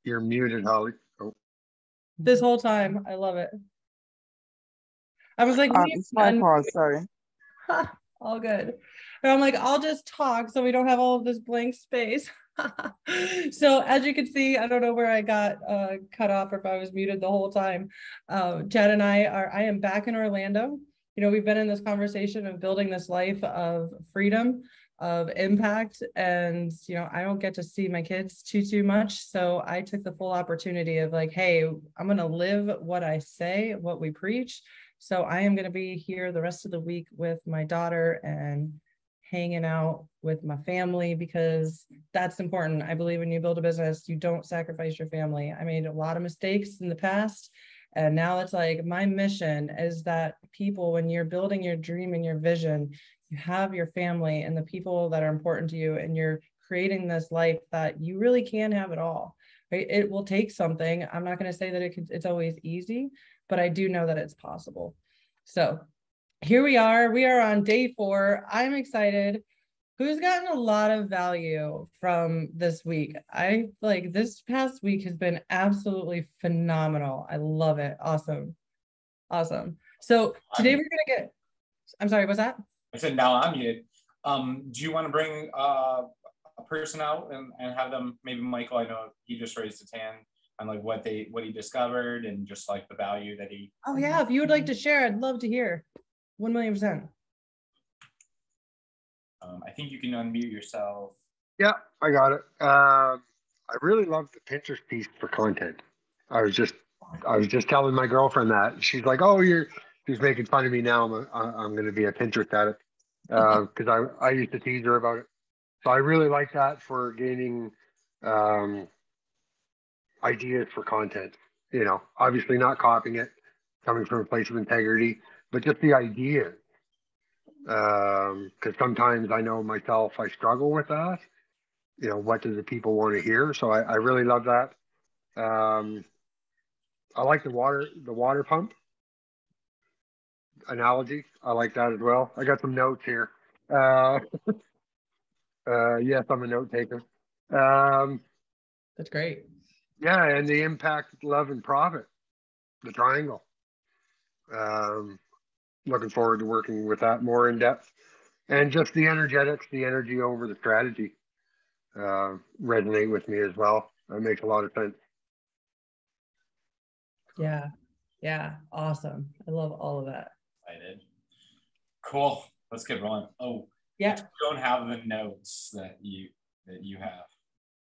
You're muted, Holly. Oh. This whole time. I love it. I was like, It's my pause, sorry. all good. And I'm like, I'll just talk so we don't have all of this blank space. So as you can see, I don't know where I got cut off or if I was muted the whole time. Chad and I am back in Orlando. You know, we've been in this conversation of building this life of freedom, of impact, and you know, I don't get to see my kids too much. So I took the full opportunity of like, hey, I'm gonna live what I say, what we preach. So I am gonna be here the rest of the week with my daughter and hanging out with my family because that's important. I believe when you build a business, you don't sacrifice your family. I made a lot of mistakes in the past. And now it's like my mission is that people, when you're building your dream and your vision, you have your family and the people that are important to you, and you're creating this life that you really can have it all. Right? It will take something. I'm not going to say that it's always easy, but I do know that it's possible. So here we are. We are on day 4. I'm excited. Who's gotten a lot of value from this week? I like this past week has been absolutely phenomenal. I love it. Awesome. Awesome. So today we're going to get, I'm sorry, what's that? I said, now I'm muted. Do you want to bring a person out and have them, maybe Michael, I know he just raised his hand on like what he discovered and just like the value that he. Oh yeah, if you would like to share, I'd love to hear. 1,000,000%. I think you can unmute yourself. Yeah, I got it. I really love the Pinterest piece for content. I was just telling my girlfriend that. She's like, "Oh, she's making fun of me now. I'm going to be a Pinterest addict," because I used to tease her about it. So I really like that for gaining ideas for content. You know, obviously not copying it, coming from a place of integrity, but just the idea. Because sometimes I know myself, I struggle with that. You know, what do the people want to hear? So I really love that. I like the water pump analogy. I like that as well. I got some notes here. Yes, I'm a note taker. That's great. Yeah, and the impact, love, and profit, the triangle. Looking forward to working with that more in depth, and just the energetics, the energy over the strategy, resonate with me as well. That makes a lot of sense. Yeah, awesome. I love all of that. I did. Cool. Let's get rolling. Oh, yeah. You don't have the notes that you have.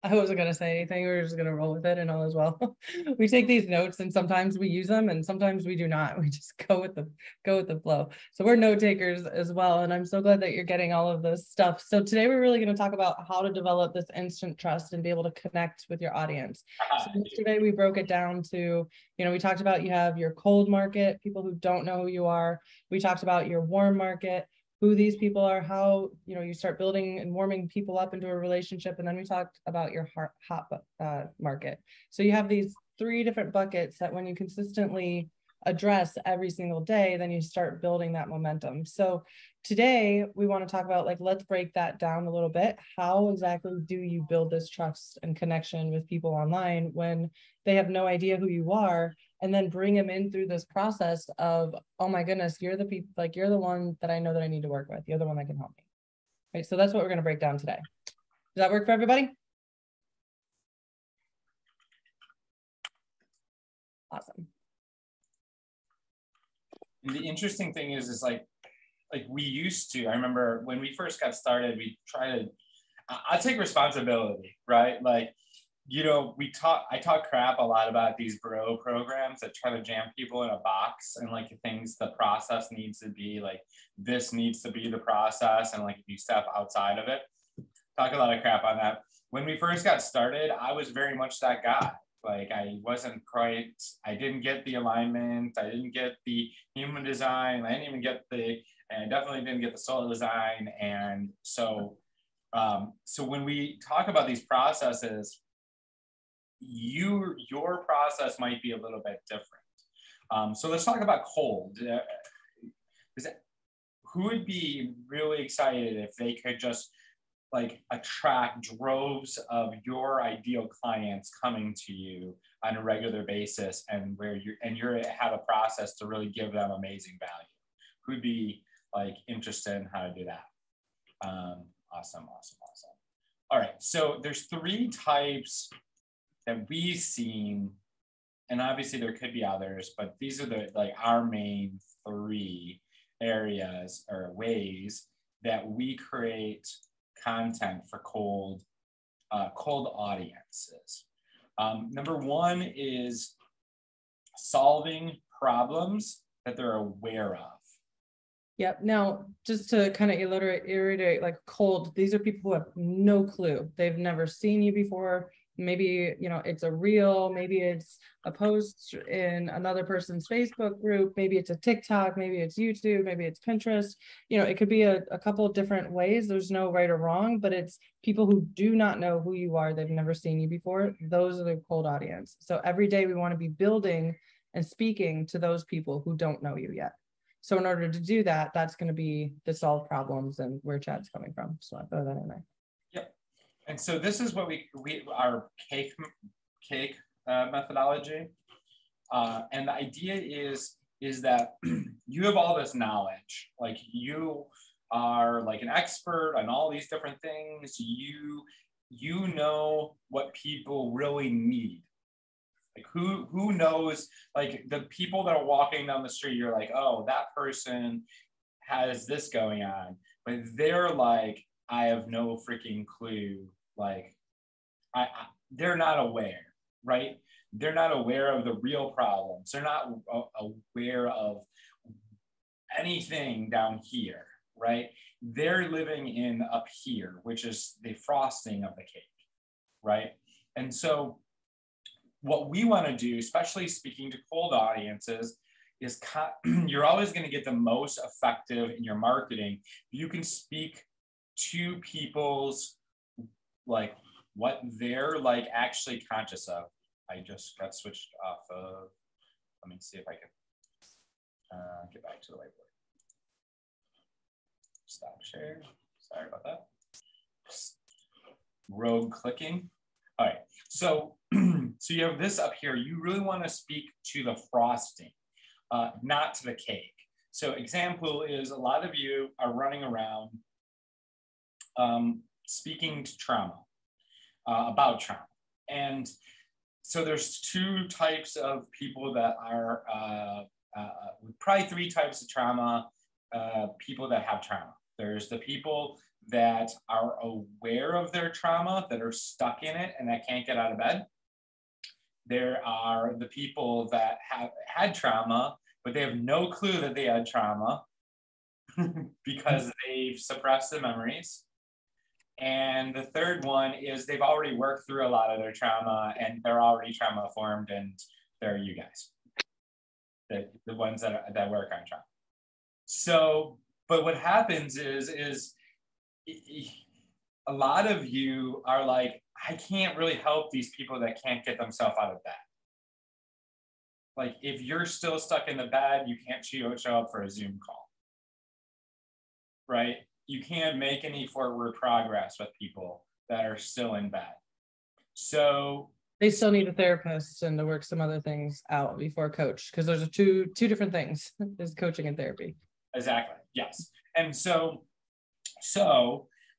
I wasn't going to say anything. We were just going to roll with it and all as well. We take these notes and sometimes we use them and sometimes we do not. We just go with the flow. So we're note takers as well. And I'm so glad that you're getting all of this stuff. So today we're really going to talk about how to develop this instant trust and be able to connect with your audience. So yesterday we broke it down to, you know, we talked about you have your cold market, people who don't know who you are. We talked about your warm market, who these people are, how, you know, you start building and warming people up into a relationship. And then we talked about your hot market. So you have these 3 different buckets that when you consistently address every single day, then you start building that momentum. So today we want to talk about, like, let's break that down a little bit. How exactly do you build this trust and connection with people online when they have no idea who you are? And then bring them in through this process of, oh my goodness, you're the people, like, you're the one that I know that I need to work with. You're the one that can help me. Right. So that's what we're going to break down today. Does that work for everybody? Awesome. And the interesting thing is like we used to, I remember when we first got started, we try to, I take responsibility, right? Like, you know, I talk crap a lot about these bro programs that try to jam people in a box and like the process needs to be like, this needs to be the process. And like, if you step outside of it, talk a lot of crap on that. When we first got started, I was very much that guy. Like I didn't get the alignment. I didn't get the human design. I definitely didn't get the soul design. And so when we talk about these processes, your process might be a little bit different. So let's talk about cold. Who would be really excited if they could just like attract droves of your ideal clients coming to you on a regular basis, and where you have a process to really give them amazing value? Who'd be like interested in how to do that? Awesome. All right, so there's 3 types that we've seen, and obviously there could be others, but these are the like our main 3 areas or ways that we create content for cold audiences. Number 1 is solving problems that they're aware of. Yep. Now, just to kind of reiterate, like cold, these are people who have no clue. They've never seen you before. Maybe, you know, it's a reel, maybe it's a post in another person's Facebook group, maybe it's a TikTok, maybe it's YouTube, maybe it's Pinterest. You know, it could be a couple of different ways. There's no right or wrong, but it's people who do not know who you are. They've never seen you before. Those are the cold audience. So every day we want to be building and speaking to those people who don't know you yet. So in order to do that, that's going to be to solve problems and where Chad's coming from. So I throw that in there. Yep. And so this is what we our cake methodology. And the idea is that you have all this knowledge, like you are like an expert on all these different things. You know what people really need. Like who knows, like the people that are walking down the street, you're like, oh, that person has this going on, but they're like, I have no freaking clue. Like they're not aware, right? They're not aware of the real problems. They're not aware of anything down here, right? They're living in up here, which is the frosting of the cake, right? And so what we want to do, especially speaking to cold audiences, is you're always going to get the most effective in your marketing. You can speak to people's, like, what they're like actually conscious of. I just got switched off of, let me see if I can get back to the whiteboard. Stop share, sorry about that. Rogue clicking. All right, so you have this up here. You really want to speak to the frosting, not to the cake. So example is a lot of you are running around speaking to trauma, about trauma. And so there's 2 types of people that are, probably 3 types of trauma, people that have trauma. There's the people that are aware of their trauma, that are stuck in it and that can't get out of bed. There are the people that have had trauma, but they have no clue that they had trauma because they've suppressed the memories. And the third one is they've already worked through a lot of their trauma and they're already trauma formed, and they're you guys, the ones that work on trauma. So, but what happens is a lot of you are like, I can't really help these people that can't get themselves out of bed. Like if you're still stuck in the bed, you can't show up for a Zoom call, right? You can't make any forward progress with people that are still in bed. So they still need a therapist and to work some other things out before coach, because there's two different things. There's coaching and therapy. Exactly. Yes. And so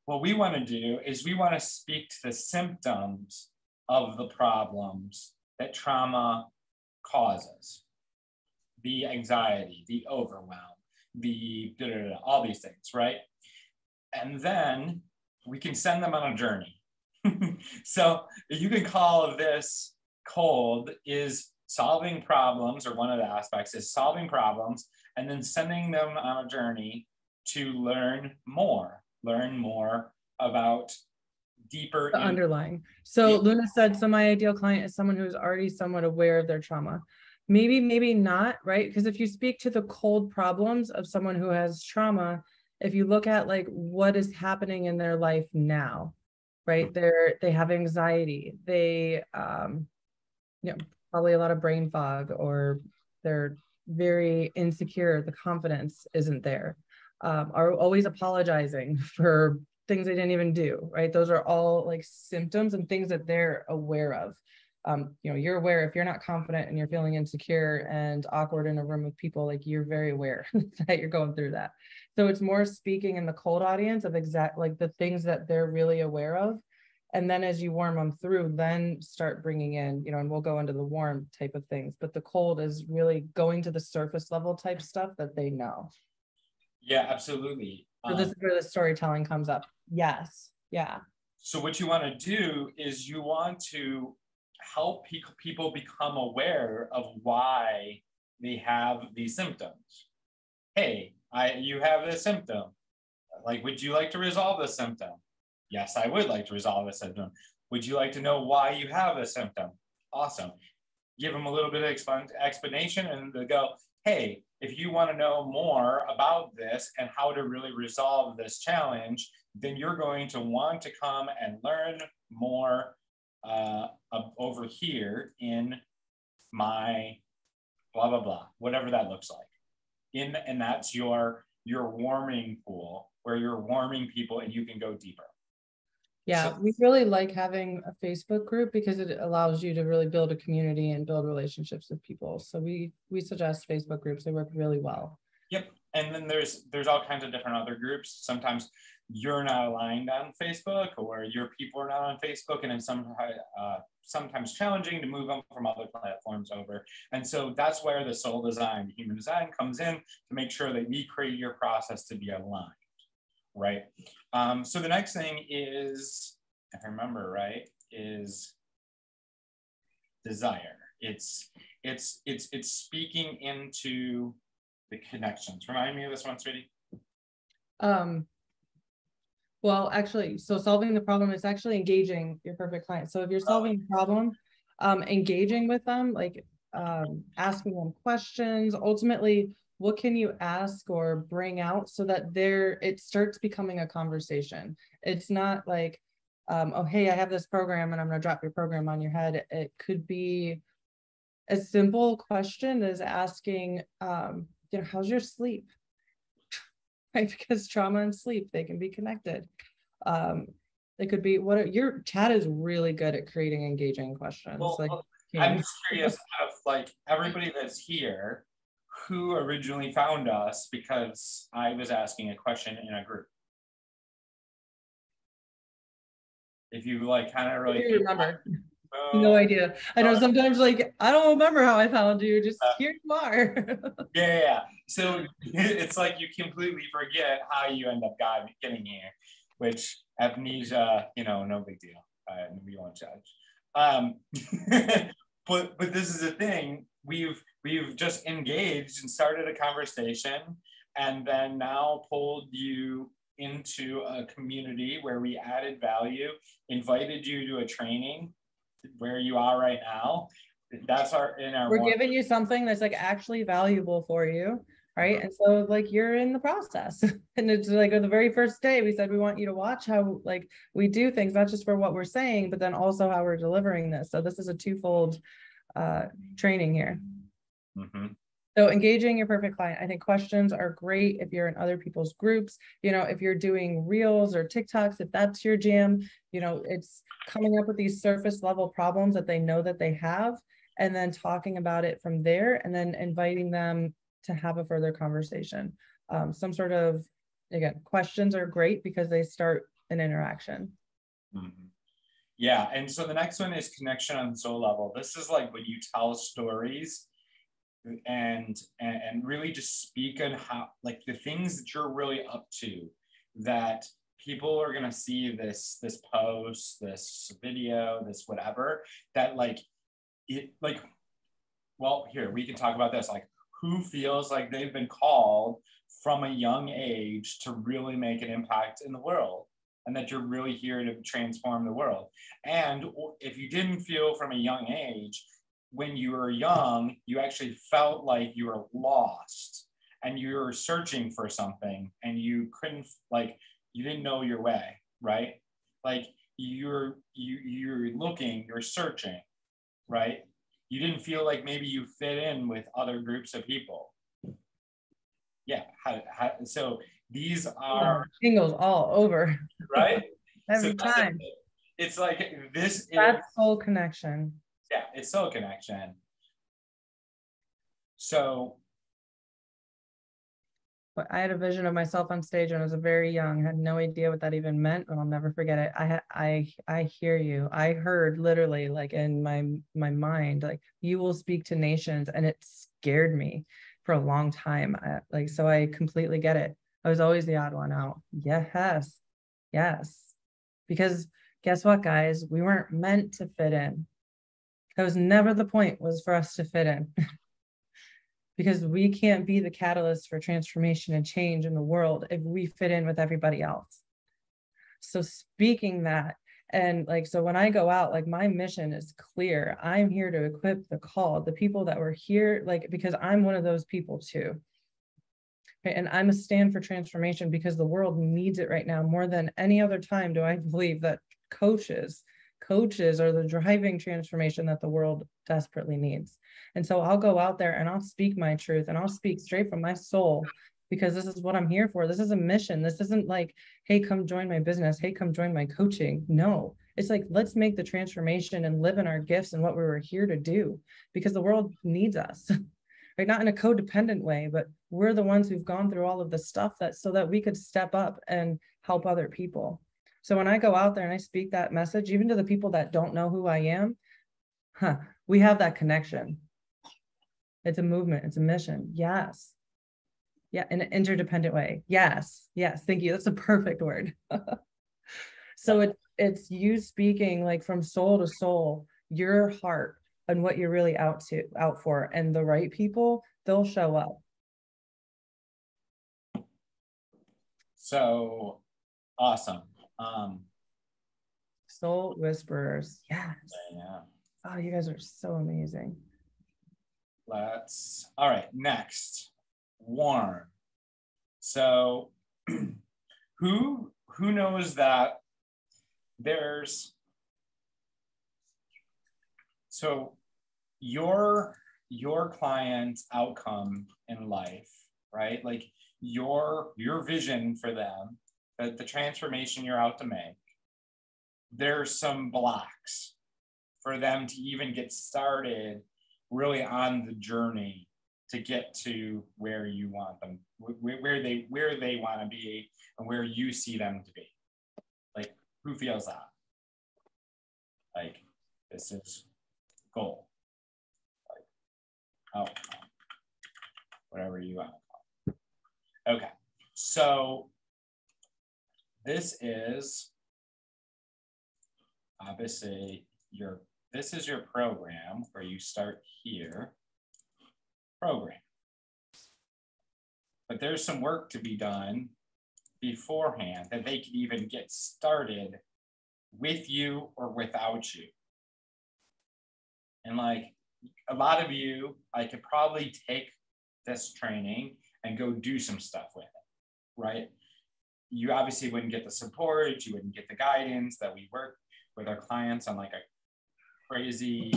what we want to do is we want to speak to the symptoms of the problems that trauma causes. The anxiety, the overwhelm, the all these things, right? And then we can send them on a journey. So you can call this cold is solving problems, or one of the aspects is solving problems, and then sending them on a journey to learn more about deeper the underlying. So Luna said, so my ideal client is someone who's already somewhat aware of their trauma. Maybe not, right? Because if you speak to the cold problems of someone who has trauma, if you look at like what is happening in their life now, right? They have anxiety, they probably a lot of brain fog, or they're very insecure, the confidence isn't there, are always apologizing for things they didn't even do, right? Those are all like symptoms and things that they're aware of. You know, you're aware if you're not confident and you're feeling insecure and awkward in a room with people, like you're very aware that you're going through that. So it's more speaking in the cold audience of like the things that they're really aware of. And then as you warm them through, then start bringing in, you know, and we'll go into the warm type of things, but the cold is really going to the surface level type stuff that they know. Yeah, absolutely. So this is where the storytelling comes up. Yes. Yeah. So what you want to do is you want to help people become aware of why they have these symptoms. Hey, you have this symptom. Like, would you like to resolve this symptom? Yes, I would like to resolve this symptom. Would you like to know why you have this symptom? Awesome. Give them a little bit of explanation and they go, hey, if you want to know more about this and how to really resolve this challenge, then you're going to want to come and learn more over here in my blah, blah, blah, whatever that looks like. And that's your warming pool where you're warming people and you can go deeper. Yeah, so we really like having a Facebook group because it allows you to really build a community and build relationships with people. So we suggest Facebook groups. They work really well. Yep. And then there's all kinds of different other groups. Sometimes you're not aligned on Facebook or your people are not on Facebook. And it's sometimes challenging to move them from other platforms over. And so that's where the soul design, human design comes in to make sure that we create your process to be aligned. Right. So the next thing is, if I remember right, is desire. It's speaking into the connections. Remind me of this one, sweetie. Well, actually, so solving the problem is actually engaging your perfect client. So if you're solving a problem, engaging with them, like asking them questions, ultimately, what can you ask or bring out so that it starts becoming a conversation? It's not like, oh, hey, I have this program and I'm going to drop your program on your head. It could be a simple question as asking, you know, how's your sleep? Right? Because trauma and sleep, they can be connected. It could be, your chat is really good at creating engaging questions. Well, like, I'm just curious of like everybody that's here, who originally found us because I was asking a question in a group. If you like kind of really remember. No idea. I know sometimes like, I don't remember how I found you, just here you are. Yeah. So it's like you completely forget how you end up getting here, which amnesia, you know, no big deal. We won't judge. But this is the thing. We've just engaged and started a conversation and then now pulled you into a community where we added value, invited you to a training where you are right now. That's we're giving you something that's like actually valuable for you, right? And so like you're in the process. And it's like on the very first day we said we want you to watch how like we do things, not just for what we're saying, but then also how we're delivering this. So this is a twofold training here. So engaging your perfect client. I think questions are great if you're in other people's groups, you know, if you're doing reels or TikToks, if that's your jam, you know, it's coming up with these surface level problems that they know that they have, and then talking about it from there, and then inviting them to have a further conversation. Some sort of, again, questions are great because they start an interaction. Yeah, and so the next one is connection on the soul level. This is like when you tell stories and really just speak on how, like the things that you're really up to, that people are going to see this post, this video, this whatever, that like it, like, well, here we can talk about this, like who feels like they've been called from a young age to really make an impact in the world, and that you're really here to transform the world. And if you didn't feel from a young age, when you were young, you actually felt like you were lost and you were searching for something and you couldn't, like, you didn't know your way, right? Like you're looking, you're searching, right? You didn't feel like maybe you fit in with other groups of people. Yeah, so These are shingles all over. right. Every time. It's like this That's is soul connection. yeah, it's soul connection. So but I had a vision of myself on stage when I was very young, had no idea what that even meant, and I'll never forget it. I hear you. I heard literally like in my mind, like you will speak to nations, and it scared me for a long time. So I completely get it. I was always the odd one out. Yes. Yes. Because guess what, guys? We weren't meant to fit in. That was never the point, was for us to fit in. Because we can't be the catalyst for transformation and change in the world if we fit in with everybody else. So speaking that, and like, so when I go out, like my mission is clear. I'm here to equip the called, the people that were here, like, because I'm one of those people too. And I'm a stand for transformation because the world needs it right now more than any other time. Do I believe that coaches are the driving transformation that the world desperately needs. And so I'll go out there and I'll speak my truth, and I'll speak straight from my soul, because this is what I'm here for. This is a mission. This isn't like, hey, come join my business. Hey, come join my coaching. No, it's like, let's make the transformation and live in our gifts and what we were here to do, because the world needs us. Right? Not in a codependent way, but we're the ones who've gone through all of the stuff so that we could step up and help other people. So when I go out there and I speak that message, even to the people that don't know who I am, we have that connection. It's a movement. It's a mission. Yes. Yeah. In an interdependent way. Yes. Yes. Thank you. That's a perfect word. So it's you speaking like from soul to soul, your heart, and what you're really out for, and the right people, they'll show up. So awesome. Soul whisperers. Yes. Yeah. Oh, you guys are so amazing. All right, next, Warren. So who knows that there's, so your client's outcome in life, right? Like your vision for them, the transformation you're out to make, there's some blocks for them to even get started really on the journey to get to where you want them, where they want to be, and where you see them to be. Like, who feels that? Like, this is goal. Like, outcome. Whatever you want to call it. Okay, so this is obviously this is your program where you start here, program. But there's some work to be done beforehand that they can even get started with you or without you. And like a lot of you, I could probably take this training and go do some stuff with it, right? You obviously wouldn't get the support, you wouldn't get the guidance that we work with our clients on like a crazy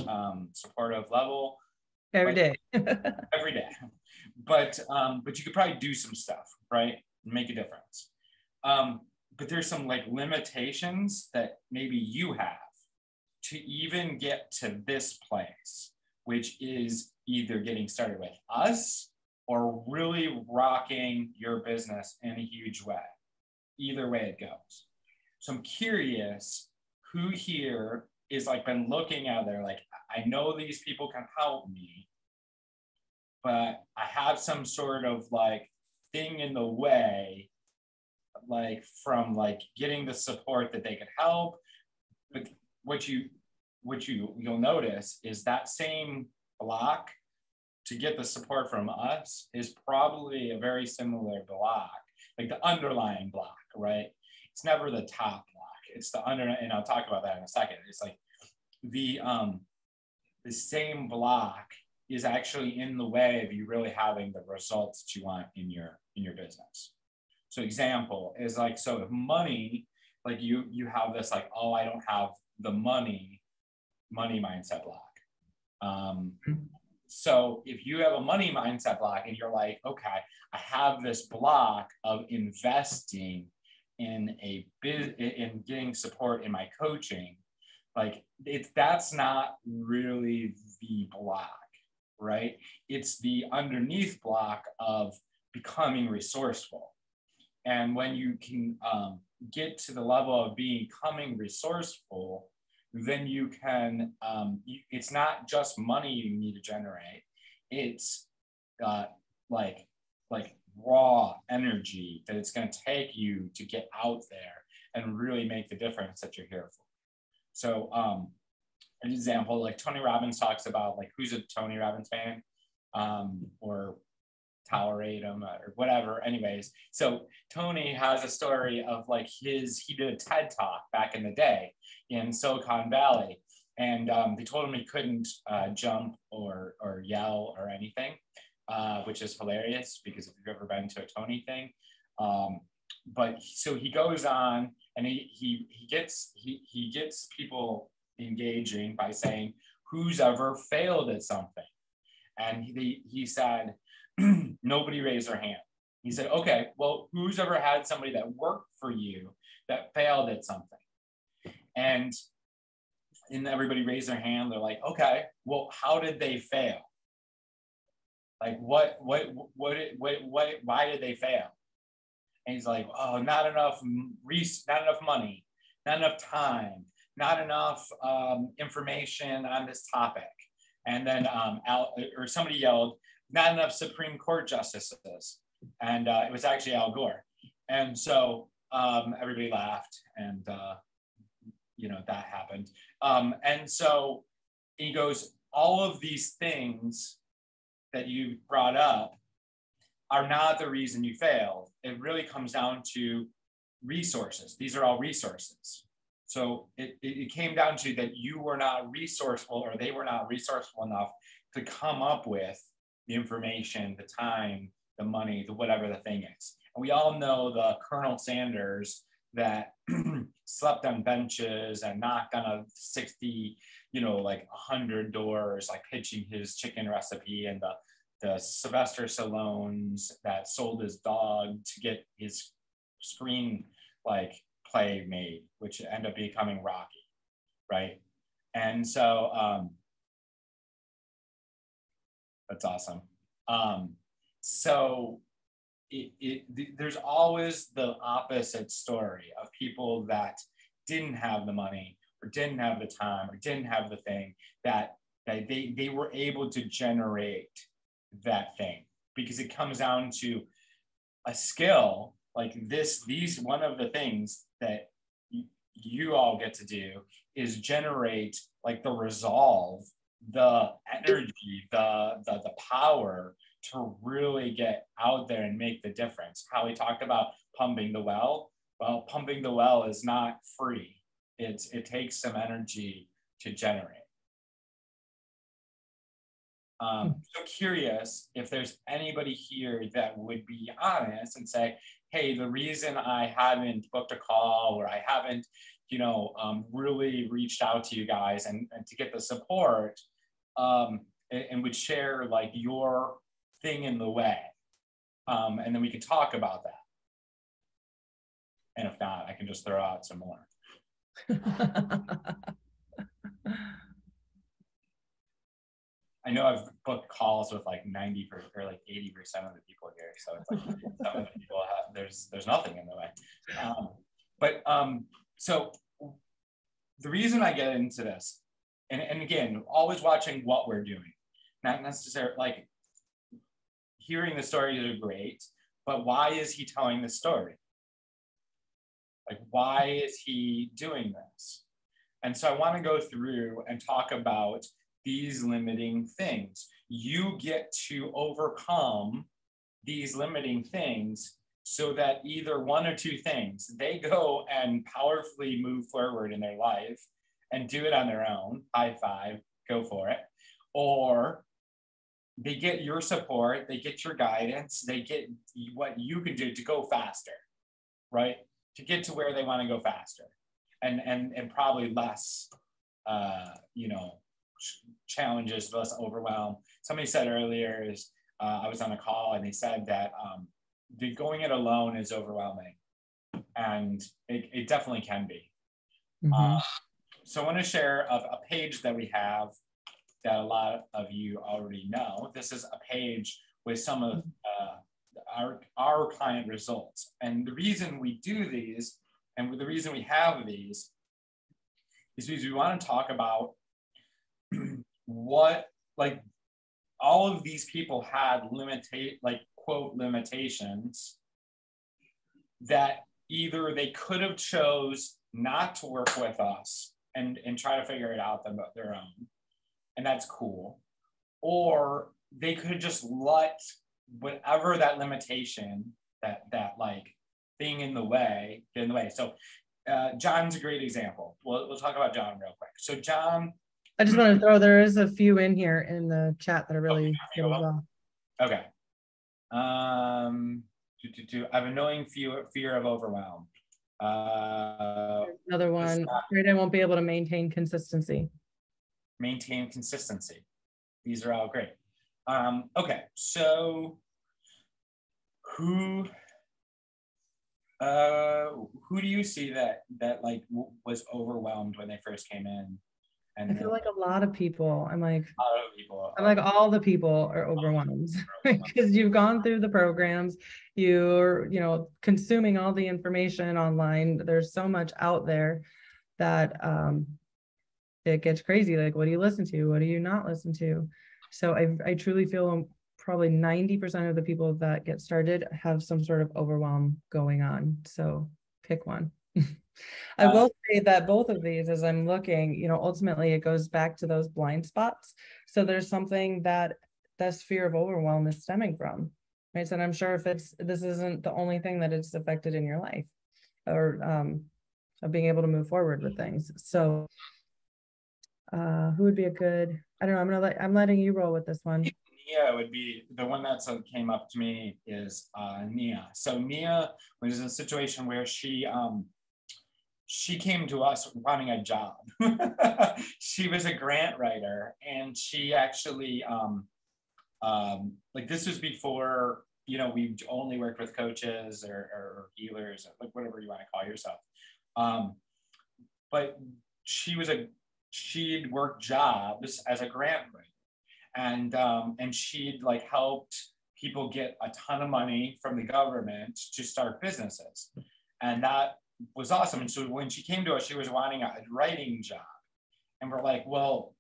supportive level every day. Every day, but you could probably do some stuff, right, and make a difference. But there's some like limitations that maybe you have to even get to this place, which is either getting started with us or really rocking your business in a huge way. Either way it goes. So I'm curious who here is like been looking out there, like, I know these people can help me, but I have some sort of like thing in the way, like from like getting the support that they could help. But what you'll notice is that same block to get the support from us is probably a very similar block, like the underlying block, right? It's never the top block. It's the and I'll talk about that in a second. It's like the same block is actually in the way of you really having the results that you want in your business. So example is like, so if money, like you have this like, oh, I don't have the money mindset block. so if you have a money mindset block and you're like, okay, I have this block of investing in in getting support in my coaching, like that's not really the block, right? It's the underneath block of becoming resourceful. And when you can get to the level of becoming resourceful, then you can, it's not just money you need to generate, it's like raw energy that it's going to take you to get out there and really make the difference that you're here for. So an example, like Tony Robbins talks about, like, who's a Tony Robbins fan, or tolerate him or whatever. Anyways, so Tony has a story of like he did a TED talk back in the day in Silicon Valley, and they told him he couldn't jump or yell or anything, which is hilarious because if you've ever been to a Tony thing, but so he goes on and he gets people engaging by saying, who's ever failed at something? And he said, nobody raised their hand. He said, okay, well, who's ever had somebody that worked for you that failed at something? And everybody raised their hand. They're like, okay, well, how did they fail? Like, why did they fail? And he's like, oh, not enough money, not enough time, not enough information on this topic. And then somebody yelled, not enough Supreme Court justices. And it was actually Al Gore. And so everybody laughed, and that happened. And so he goes, all of these things that you brought up are not the reason you failed. It really comes down to resources. These are all resources. So it came down to that you were not resourceful, or they were not resourceful enough to come up with the information, the time, the money, the whatever the thing is. And we all know the Colonel Sanders that slept on benches and knocked on a 60, 100 doors, like pitching his chicken recipe, and the Sylvester Stallones that sold his dog to get his screen play made, which ended up becoming Rocky, right? And so that's awesome. So there's always the opposite story of people that didn't have the money, or didn't have the time, or didn't have the thing that they were able to generate that thing, because it comes down to a skill like this. One of the things that you all get to do is generate like the resolve, the energy, the power to really get out there and make the difference. How we talked about pumping the well. Well, pumping the well is not free. It takes some energy to generate. So curious if there's anybody here that would be honest and say, hey, the reason I haven't booked a call, or I haven't, really reached out to you guys and to get the support, and would share like your thing in the way. And then we could talk about that. And if not, I can just throw out some more. I know I've booked calls with like 90% or like 80% of the people here. So it's like some of the people there's nothing in the way. So the reason I get into this, and again, always watching what we're doing, not necessarily like hearing the stories are great, but why is he telling the story? Like, why is he doing this? And so I want to go through and talk about these limiting things. You get to overcome these limiting things so that either one or two things, they go and powerfully move forward in their life and do it on their own, high five, go for it, or they get your support, they get your guidance, they get what you can do to go faster, right? To get to where they want to go faster and probably less, challenges, less overwhelm. Somebody said earlier is I was on a call and they said that going it alone is overwhelming, and it definitely can be. So I want to share a page that we have that a lot of you already know. This is a page with some of our client results. And the reason we do these, and the reason we have these, is because we want to talk about what, like, all of these people had quote limitations that either they could have chose not to work with us and try to figure it out their own, and that's cool, or they could just let whatever that limitation, that like thing in the way, get in the way. So John's a great example. We'll talk about John real quick. So John, I just want to throw, there is a few in here in the chat that are really good as well. Okay. I have annoying fear of overwhelm. Another one, afraid I won't be able to maintain consistency. Maintain consistency. These are all great. Okay, so who do you see that like was overwhelmed when they first came in? And I feel like a lot of people. I'm like all the people are overwhelmed because you've gone through the programs, you're consuming all the information online. There's so much out there that it gets crazy. Like, what do you listen to? What do you not listen to? So I truly feel probably 90% of the people that get started have some sort of overwhelm going on. So pick one. I will say that both of these, as I'm looking, ultimately it goes back to those blind spots. So there's something that this fear of overwhelm is stemming from, right? So I'm sure if this isn't the only thing that it's affected in your life, or of being able to move forward with things. So who would be a good, I don't know, I'm letting you roll with this one. Nia would be the one that came up to me, is Nia. So Nia was in a situation where she came to us wanting a job. She was a grant writer, and she actually, like, this was before, we only worked with coaches or healers, or like whatever you want to call yourself. But she'd worked jobs as a grant writer, and she'd like helped people get a ton of money from the government to start businesses, and that was awesome. And so when she came to us, she was wanting a writing job, and we're like, well,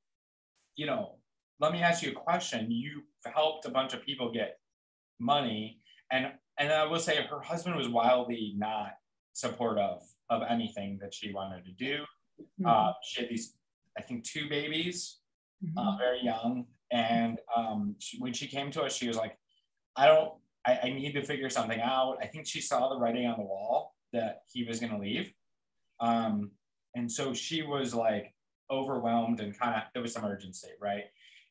let me ask you a question. You helped a bunch of people get money, and I will say her husband was wildly not supportive of anything that she wanted to do. She had these, I think, 2 babies, very young, and when she came to us, she was like, I need to figure something out. I think she saw the writing on the wall that he was going to leave. And so she was like overwhelmed, and there was some urgency, right?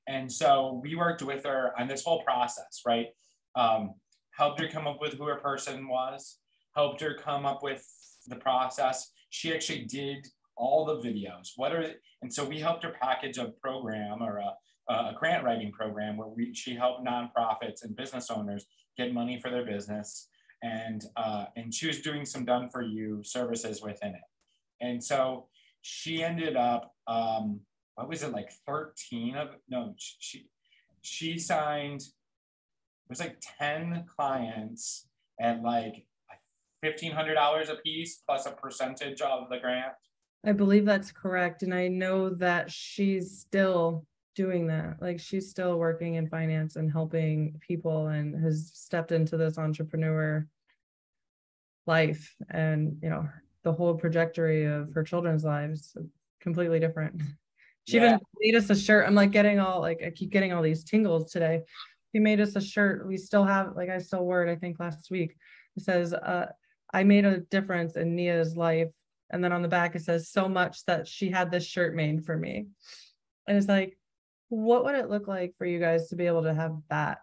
And so we worked with her on this whole process, right? Helped her come up with who her person was, helped her come up with the process. She actually did all the videos. And so we helped her package a program, or a grant writing program, where she helped nonprofits and business owners get money for their business. And she was doing some done for you services within it. And so she ended up, what was it, like 13 of, no, she signed, it was like 10 clients at like $1,500 a piece plus a percentage of the grant. I believe that's correct. And I know that she's still doing that. Like, she's still working in finance and helping people, and has stepped into this entrepreneur life, and the whole trajectory of her children's lives completely different. She even made us a shirt. I'm like getting all, like, I keep getting all these tingles today. She made us a shirt. We still have, like, I still wore it, I think last week. It says, I made a difference in Nia's life. And then on the back, it says, so much that she had this shirt made for me. And it's like, what would it look like for you guys to be able to have that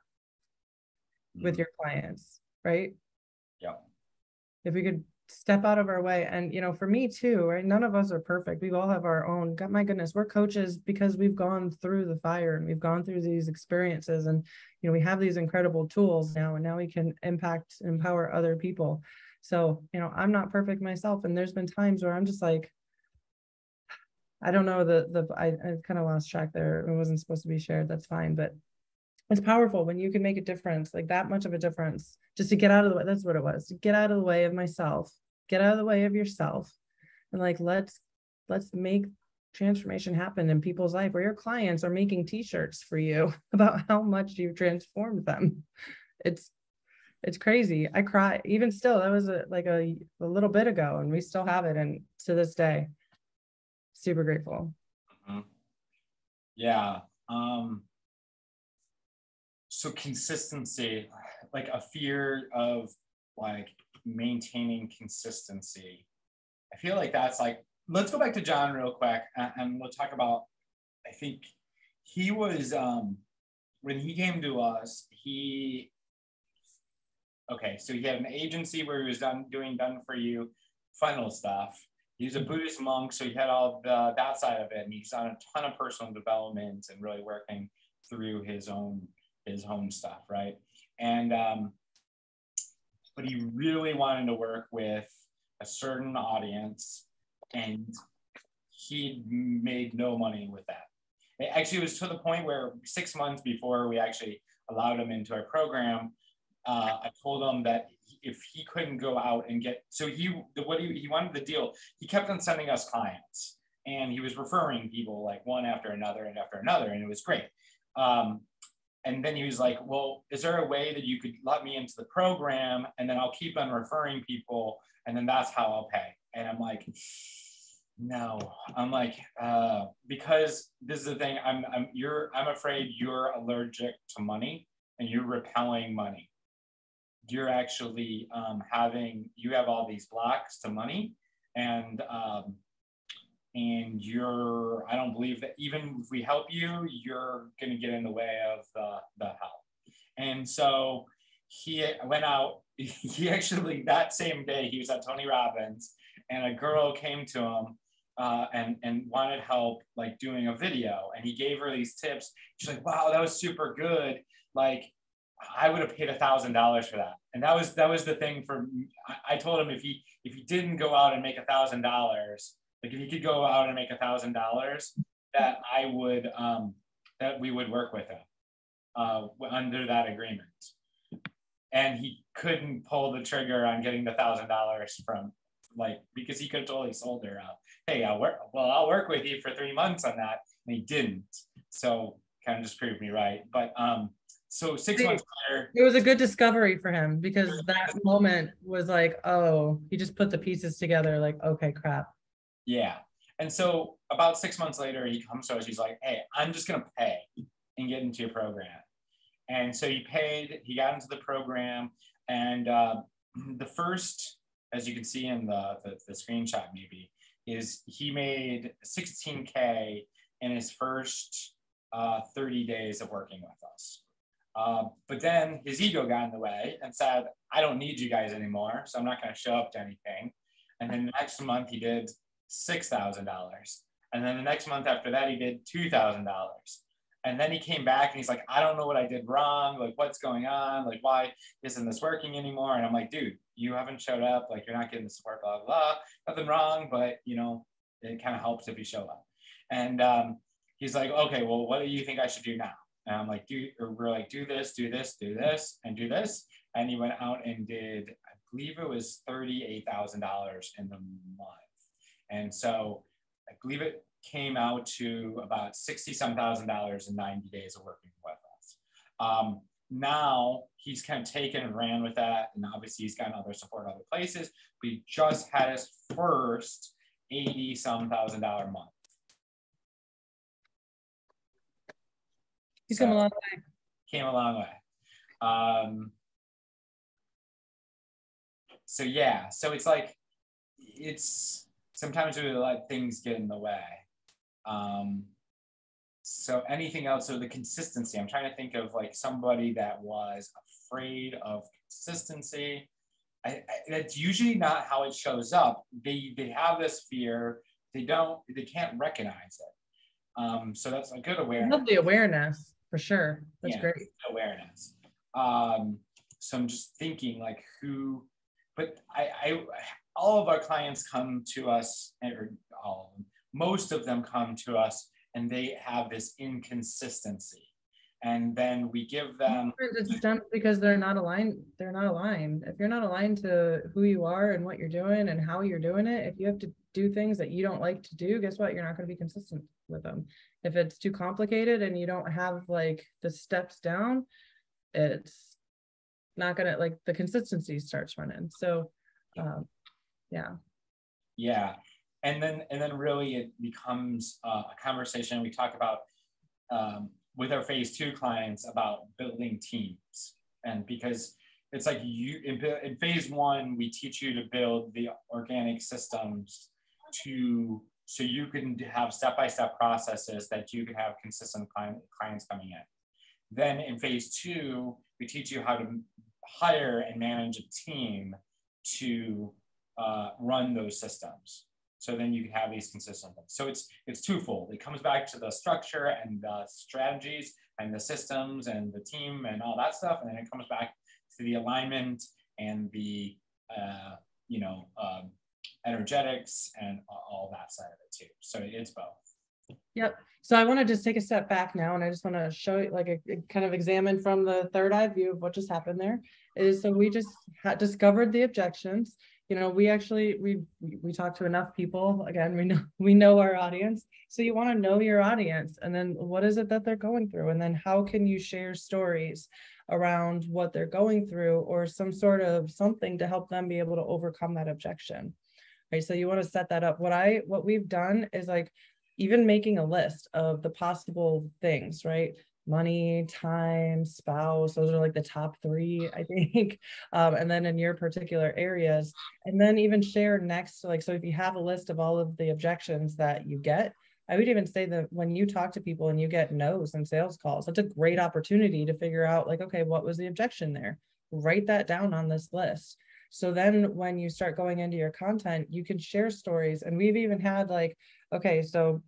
with your clients, right? Yeah. If we could step out of our way. And, you know, for me too, right? None of us are perfect. We all have our own, God, my goodness, we're coaches because we've gone through the fire and we've gone through these experiences, and, you know, we have these incredible tools now, and now we can impact and empower other people. So, you know, I'm not perfect myself. And there's been times where I'm just like, I don't know, I kind of lost track there. It wasn't supposed to be shared. That's fine. But it's powerful when you can make a difference, like that much of a difference, just to get out of the way. That's what it was, to get out of the way of myself, get out of the way of yourself. And like, let's make transformation happen in people's life, where your clients are making t-shirts for you about how much you've transformed them. It's crazy. I cry even still. That was a little bit ago, and we still have it. And to this day, super grateful. Yeah. So consistency, like a fear of like maintaining consistency. I feel like that's like, let's go back to John real quick, and we'll talk about, I think he was, when he came to us, so he had an agency where he was doing done for you funnel stuff. He was a Buddhist monk, so he had all that side of it, and he's done a ton of personal development and really working through his own stuff, right? And but he really wanted to work with a certain audience, and he made no money with that. It actually was to the point where 6 months before we actually allowed him into our program, I told him that if he couldn't go out and get, so he wanted the deal, he kept on sending us clients, and he was referring people like one after another and after another, and it was great. And then he was like, well, is there a way that you could let me into the program, and then I'll keep on referring people, and then that's how I'll pay? And I'm like, no. I'm like, because this is the thing, I'm afraid you're allergic to money, and you're repelling money. You're actually you have all these blocks to money, and I don't believe that even if we help you, you're going to get in the way of the help. And so he went out, he actually, that same day, he was at Tony Robbins, and a girl came to him and wanted help, like doing a video. And he gave her these tips. She's like, wow, that was super good. Like, I would have paid $1,000 for that. And that was the thing for me. I told him if he didn't go out and make $1,000, like if he could go out and make $1,000, that I would that we would work with him under that agreement. And he couldn't pull the trigger on getting the $1,000 from, like, because he could have totally sold her out. Hey, I'll work with you for 3 months on that, and he didn't. So kind of just proved me right. But so 6 months later, it was a good discovery for him, because that moment was like, oh, he just put the pieces together, like, okay, crap. Yeah. And so about 6 months later, he comes to us, he's like, hey, I'm just going to pay and get into your program. And so he paid, he got into the program, and the first, as you can see in the screenshot maybe, is he made $16K in his first 30 days of working with us. But then his ego got in the way and said, I don't need you guys anymore, so I'm not going to show up to anything. And then the next month he did $6,000. And then the next month after that, he did $2,000. And then he came back and he's like, I don't know what I did wrong. Like, what's going on? Like, why isn't this working anymore? And I'm like, dude, you haven't showed up. Like, you're not getting the support, blah, blah, blah. Nothing wrong, but, you know, it kind of helps if you show up. And he's like, okay, well, what do you think I should do now? And I'm like, we're like, do this, do this, do this, and do this. And he went out and did, I believe it was $38,000 in the month. And so I believe it came out to about $60,000 in 90 days of working with us. Now he's kind of taken and ran with that, and obviously he's gotten other support other places, but he just had his first $80,000 month. He's come a long way. Came a long way. So yeah, so it's like, sometimes we let things get in the way. So anything else? So the consistency, I'm trying to think of like somebody that was afraid of consistency. that's usually not how it shows up. They have this fear. They can't recognize it. So that's a good awareness. I love the awareness for sure. That's great. Awareness. So I'm just thinking like but all of our clients come to us, or all of them, most of them come to us and they have this inconsistency. And then we give them. It stems because they're not aligned. They're not aligned. If you're not aligned to who you are and what you're doing and how you're doing it, if you have to do things that you don't like to do, guess what? You're not going to be consistent with them. If it's too complicated and you don't have like the steps down, it's not going to, like, the consistency starts running. So, yeah. And then really it becomes a conversation. We talk about with our phase 2 clients about building teams. And because it's like in phase 1, we teach you to build the organic systems so you can have step-by-step processes that you can have consistent clients coming in. Then in phase 2, we teach you how to hire and manage a team to run those systems. So then you can have these consistent things. So it's twofold. It comes back to the structure and the strategies and the systems and the team and all that stuff. And then it comes back to the alignment and the, energetics and all that side of it too. So it's both. Yep. So I want to just take a step back now, and I just want to show you, like, a kind of examine from the third eye view of what just happened there. So we just discovered the objections. We actually, we talked to enough people. Again, we know our audience. So you want to know your audience, and then what is it that they're going through? And then how can you share stories around what they're going through, or some sort of something to help them be able to overcome that objection, right? So you want to set that up. What we've done is, like, even making a list of the possible things, right? Money, time, spouse, those are like the top 3, I think. And then in your particular areas, and then even share next to, like, so if you have a list of all of the objections that you get, I would even say that when you talk to people and you get no's and sales calls, that's a great opportunity to figure out, like, okay, what was the objection there? Write that down on this list. So then when you start going into your content, you can share stories. And we've even had, like, okay, so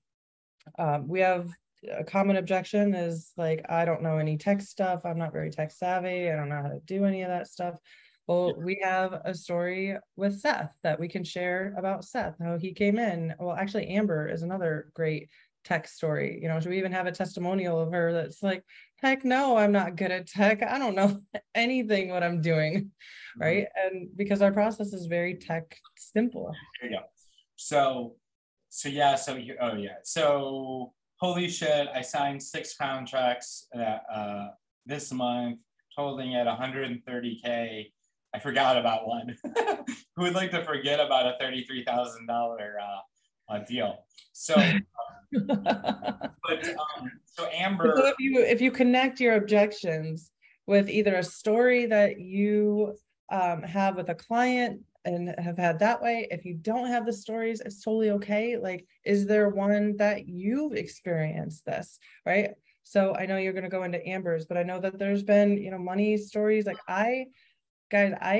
we have a common objection is, like, I don't know any tech stuff. I'm not very tech savvy. I don't know how to do any of that stuff. Well, we have a story with Seth that we can share about Seth, how he came in. Well, actually, Amber is another great tech story. So we even have a testimonial of her that's like, heck no, I'm not good at tech. I don't know anything what I'm doing, right? And because our process is very tech simple. There you go. So holy shit, I signed 6 contracts this month, totaling at $130K. I forgot about one. Who would like to forget about a $33,000 deal? So, so Amber. So if you connect your objections with either a story that you have with a client and have had that way, if you don't have the stories, it's totally okay. Like, is there one that you've experienced this, right? So I know you're going to go into Amber's, but I know that there's been, money stories. Like, I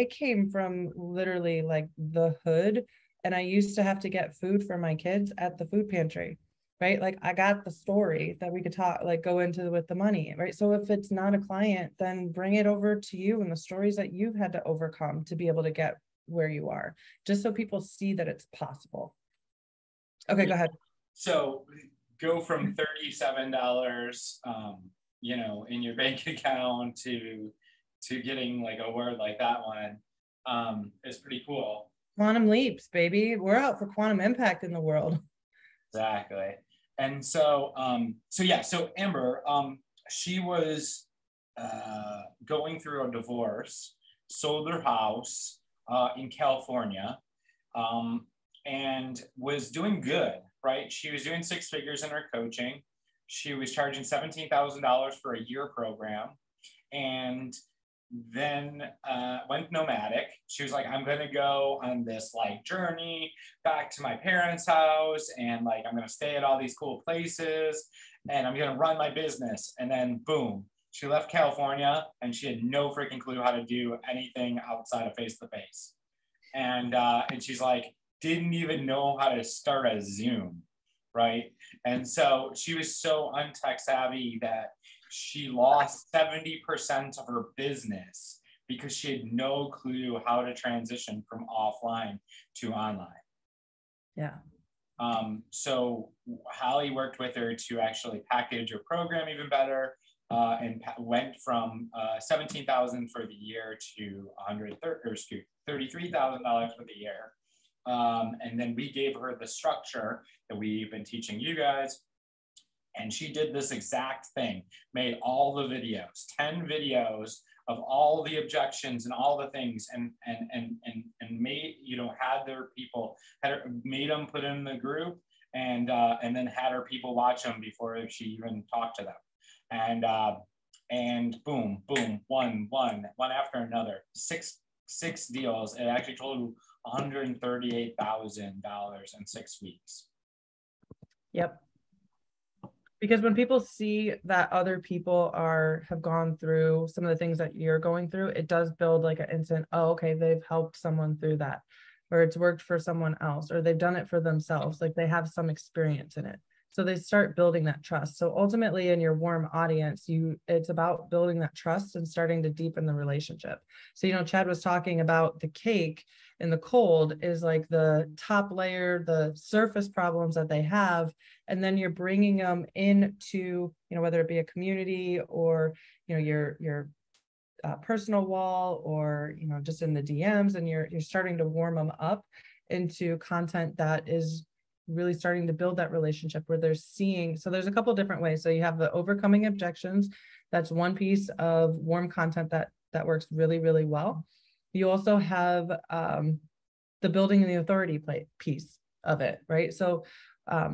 came from literally, like, the hood, and I used to have to get food for my kids at the food pantry, right? Like, I got the story that we could go into with the money, right? So if it's not a client, then bring it over to you and the stories that you've had to overcome to be able to get where you are, just so people see that it's possible. Okay, go ahead. So go from $37, in your bank account to getting, like, a word like that one is pretty cool. Quantum leaps, baby. We're out for quantum impact in the world. Exactly. And so Amber, she was going through a divorce, sold her house in California, and was doing good, right? She was doing 6 figures in her coaching. She was charging $17,000 for a year program, and then went nomadic. She was like, I'm gonna go on this, like, journey back to my parents' house, and, like, I'm gonna stay at all these cool places, and I'm gonna run my business. And then boom, She left California and she had no freaking clue how to do anything outside of face-to-face. And she's like, didn't even know how to start a Zoom, right? And so she was so untech savvy that she lost 70% of her business because she had no clue how to transition from offline to online. Yeah. So Holly worked with her to actually package her program even better, and went from $17,000 for the year to $33,000 for the year. And then we gave her the structure that we've been teaching you guys. And she did this exact thing, made all the videos, 10 videos of all the objections and all the things, and made, you know, had their people, made them put in the group, and then had her people watch them before she even talked to them. And boom, boom, one after another, six deals. It actually totaled $138,000 in 6 weeks. Yep. Because when people see that other people have gone through some of the things that you're going through, it does build like an instant, oh, okay, they've helped someone through that, or it's worked for someone else, or they've done it for themselves. Like they have some experience in it. So they start building that trust. So ultimately in your warm audience, it's about building that trust and starting to deepen the relationship. So, you know, Chad was talking about the cake and the cold is like the top layer, the surface problems that they have. And then you're bringing them into, you know, whether it be a community or, you know, your personal wall, or, you know, just in the DMs, and you're starting to warm them up into content that is really starting to build that relationship where they're seeing. So there's a couple of different ways. So you have the overcoming objections. That's one piece of warm content that works really, really well. You also have the building and the authority piece of it, right? So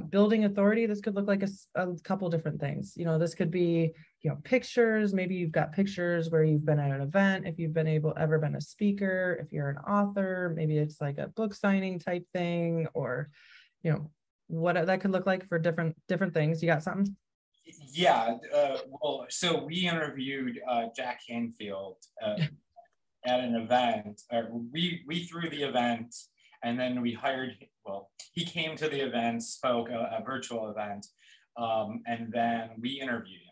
building authority, this could look like a couple different things. You know, this could be, you know, pictures. Maybe you've got pictures where you've been at an event, if you've ever been a speaker, if you're an author, maybe it's like a book signing type thing, or, you know, what that could look like for different things. You got something? Yeah. Well, so we interviewed Jack Canfield at an event. We threw the event, and then we hired, well, he came to the event, spoke a virtual event, and then we interviewed him.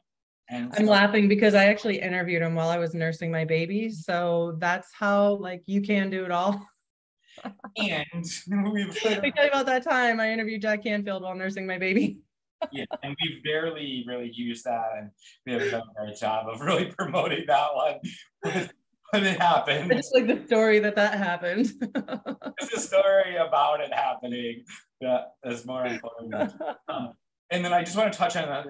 And I'm laughing because I actually interviewed him while I was nursing my baby. So that's how, like, you can do it all. And we've Let me tell you about that time I interviewed Jack Canfield while nursing my baby. Yeah, and we've barely really used that, and we haven't done a great job of really promoting that one. But it happened. I just like the story that happened. It's a story about it happening that is more important. And then I just want to touch on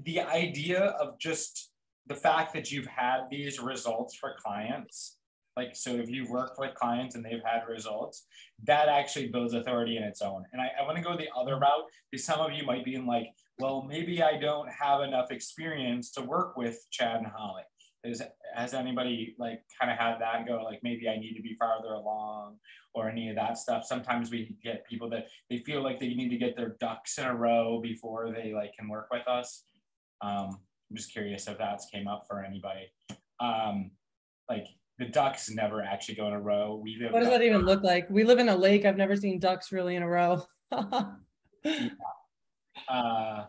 the idea of just the fact that you've had these results for clients. Like, so if you've worked with clients and they've had results, that actually builds authority in its own. And I want to go the other route, because some of you might be in like, well, maybe I don't have enough experience to work with Chad and Holly. Has anybody like kind of had that and go like, maybe I need to be farther along, or any of that stuff? Sometimes we get people that they feel like they need to get their ducks in a row before they like can work with us. I'm just curious if that's came up for anybody. Like, the ducks never actually go in a row. What does that even look like? We live in a lake. I've never seen ducks really in a row. Yeah.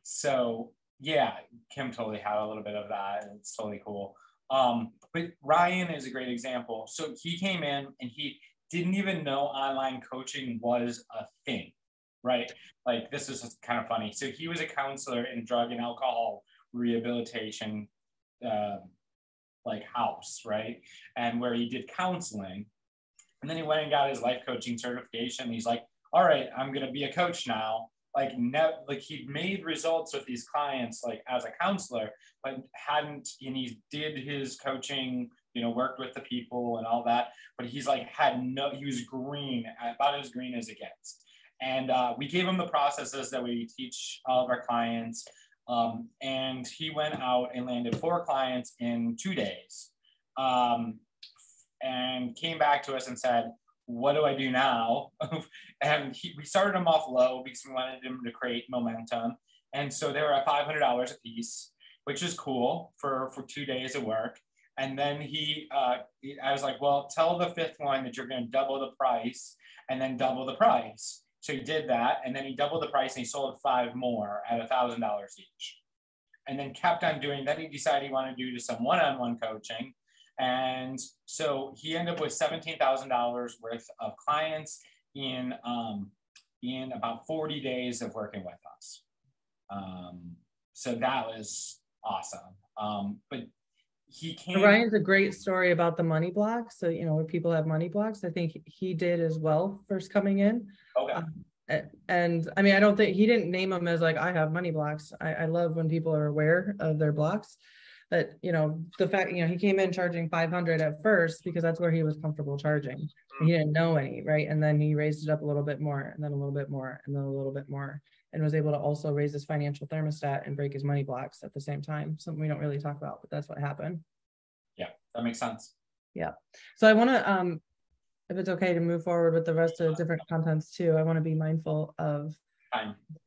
So yeah, Kim totally had a little bit of that, and it's totally cool. But Ryan is a great example. So he came in and he didn't even know online coaching was a thing, right? Like, this is kind of funny. So he was a counselor in drug and alcohol rehabilitation, like house, right? And where he did counseling. And then he went and got his life coaching certification. He's like, all right, I'm going to be a coach now. Like, he made results with these clients, like as a counselor, but and he did his coaching, you know, worked with the people and all that. But he's like, he was green, about as green as it gets. And we gave him the processes that we teach all of our clients. And he went out and landed 4 clients in 2 days, and came back to us and said, what do I do now? And we started him off low because we wanted him to create momentum. And so they were at $500 a piece. which is cool for 2 days of work. And then I was like, well, tell the fifth one that you're going to double the price and then double the price. So he did that. And then he doubled the price and he sold 5 more at $1,000 each. And then kept on doing, then he decided he wanted to do some one-on-one coaching. And so he ended up with $17,000 worth of clients in about 40 days of working with us. So that was awesome. But he came. Ryan's a great story about the money blocks. So, you know, when people have money blocks, I think he did as well first coming in. Okay. And I mean, I don't think he didn't name them as like, I have money blocks. I love when people are aware of their blocks. But, you know, the fact, you know, he came in charging 500 at first because that's where he was comfortable charging. He didn't know any, right? And then he raised it up a little bit more, and then a little bit more, and then a little bit more, and was able to also raise his financial thermostat and break his money blocks at the same time. Something we don't really talk about, but that's what happened. Yeah, that makes sense. Yeah. So I want to, if it's okay to move forward with the rest of the different contents too, I want to be mindful of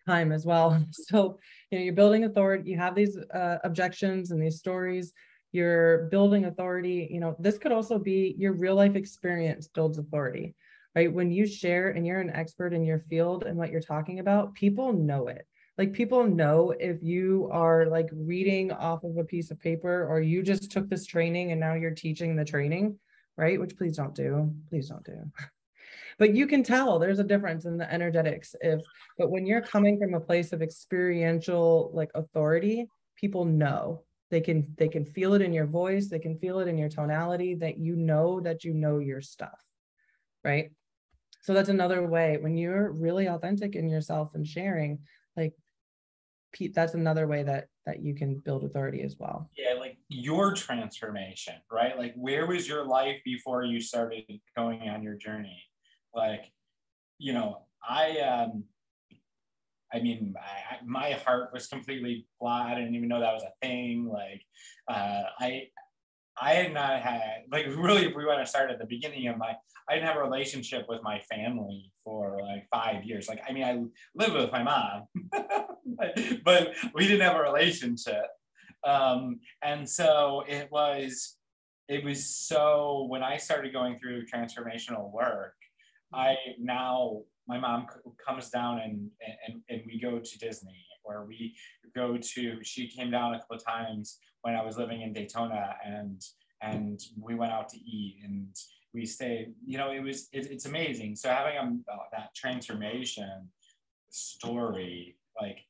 time as well. So, you know, you're building authority, you have these objections and these stories, you're building authority. You know, this could also be your real life experience builds authority, right? When you share and you're an expert in your field and what you're talking about, people know it. Like, people know if you are like reading off of a piece of paper, or you just took this training and now you're teaching the training, right? Which please don't do. Please don't do. But you can tell there's a difference in the energetics. But when you're coming from a place of experiential like authority, people know. They can feel it in your voice. They can feel it in your tonality that you know your stuff, right? So that's another way when you're really authentic in yourself and sharing, like, that's another way that you can build authority as well. Yeah, like your transformation, right? Like, where was your life before you started going on your journey? Like, you know, my heart was completely flat. I didn't even know that was a thing. Like, I had not had, like, really, if we want to start at the beginning of I didn't have a relationship with my family for like 5 years. Like, I mean, I lived with my mom, but we didn't have a relationship. And so it was so, when I started going through transformational work, my mom comes down and we go to Disney, or she came down a couple of times when I was living in Daytona, and we went out to eat and we stayed, you know, it's amazing. So having that transformation story, like